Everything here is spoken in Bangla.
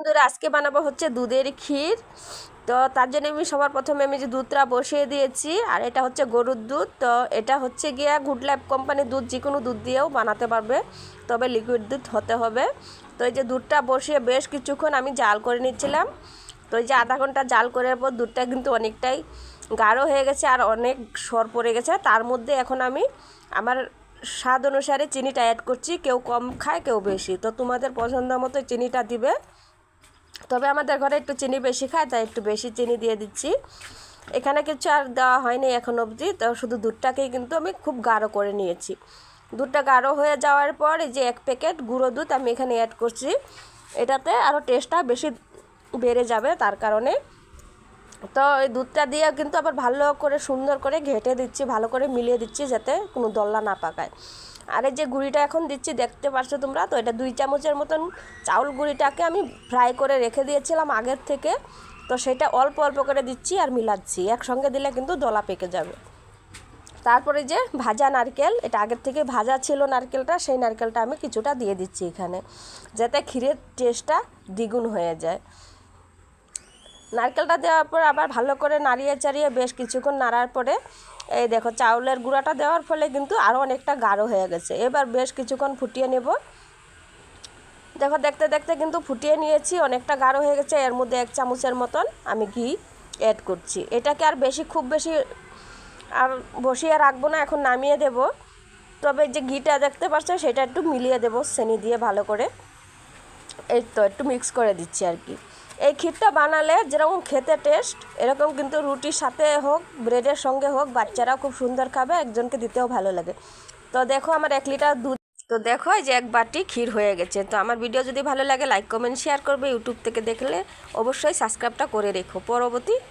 বন্ধুরা আজকে বানাবো হচ্ছে দুধের ক্ষীর। তো তার জন্য আমি সবার প্রথমে যে দুধটা বসিয়ে দিয়েছি, আর এটা হচ্ছে গরুর দুধ। তো এটা হচ্ছে গিয়া গুড লাইফ কোম্পানির দুধ, যে কোনো দুধ দিয়েও বানাতে পারবে, তবে লিকুইড দুধ হতে হবে। তো এই যে দুধটা বসিয়ে বেশ কিছুক্ষণ আমি জাল করে নিচ্ছিলাম। তো এই যে আধা ঘন্টা জাল করার পর দুধটা কিন্তু অনেকটাই গাঢ় হয়ে গেছে আর অনেক সর পড়ে গেছে। তার মধ্যে এখন আমি আমার স্বাদ অনুসারে চিনিটা অ্যাড করছি। কেউ কম খায়, কেউ বেশি, তো তোমাদের পছন্দ মতো চিনিটা দিবে। তবে আমাদের ঘরে একটু চিনি বেশি খায়, তাই একটু বেশি চিনি দিয়ে দিচ্ছি। এখানে কিছু আর দেওয়া হয়নি এখন অবধি, তো শুধু দুধটাকেই কিন্তু আমি খুব গাঢ় করে নিয়েছি। দুধটা গাঢ় হয়ে যাওয়ার পর এই যে 1 প্যাকেট গুঁড়ো দুধ আমি এখানে অ্যাড করছি। এটাতে আরও টেস্টটা বেশি বেড়ে যাবে, তার কারণে। তো এই দুধটা দিয়ে কিন্তু আবার ভালো করে সুন্দর করে ঘেঁটে দিচ্ছি, ভালো করে মিলিয়ে দিচ্ছি যাতে কোনো দলা না পাকায়। আর এই যে গুঁড়িটা এখন দিচ্ছি, দেখতে পারছো তোমরা, তো এটা 2 চামচের মতন চাউল গুঁড়িটাকে আমি ফ্রাই করে রেখে দিয়েছিলাম আগের থেকে। তো সেটা অল্প অল্প করে দিচ্ছি আর মিলাচ্ছি, একসঙ্গে দিলে কিন্তু দলা পেকে যাবে। তারপরে যে ভাজা নারকেল, এটা আগের থেকে ভাজা ছিল নারকেলটা, সেই নারকেলটা আমি কিছুটা দিয়ে দিচ্ছি এখানে, যাতে ক্ষীরের টেস্টটা দ্বিগুণ হয়ে যায়। নারকেলটা দেওয়ার পর আবার ভালো করে নাড়িয়ে চাড়িয়ে বেশ কিছুক্ষণ নাড়ার পরে এই দেখো চাউলের গুঁড়াটা দেওয়ার ফলে কিন্তু আরও অনেকটা গাঢ় হয়ে গেছে। এবার বেশ কিছুক্ষণ ফুটিয়ে নেব। দেখো দেখতে দেখতে কিন্তু ফুটিয়ে নিয়েছি, অনেকটা গাঢ় হয়ে গেছে। এর মধ্যে 1 চামচের মতন আমি ঘি অ্যাড করছি। এটাকে আর খুব বেশি আর বসিয়ে রাখবো না, এখন নামিয়ে দেব। তবে যে ঘিটা দেখতে পাচ্ছ সেটা একটু মিলিয়ে দেবো চিনি দিয়ে ভালো করে। এই তো একটু মিক্স করে দিচ্ছি আর কি। এই ক্ষীরটা বানালে যেরকম খেতে টেস্ট, এরকম কিন্তু রুটির সাথে হোক, ব্রেডের সঙ্গে হোক, বাচ্চারাও খুব সুন্দর খাবে, একজনকে দিতেও ভালো লাগে। তো দেখো আমার 1 লিটার দুধ, তো দেখো এই যে 1 বাটি ক্ষীর হয়ে গেছে। তো আমার ভিডিও যদি ভালো লাগে লাইক কমেন্ট শেয়ার করবে। ইউটিউব থেকে দেখলে অবশ্যই সাবস্ক্রাইবটা করে রেখো পরবর্তী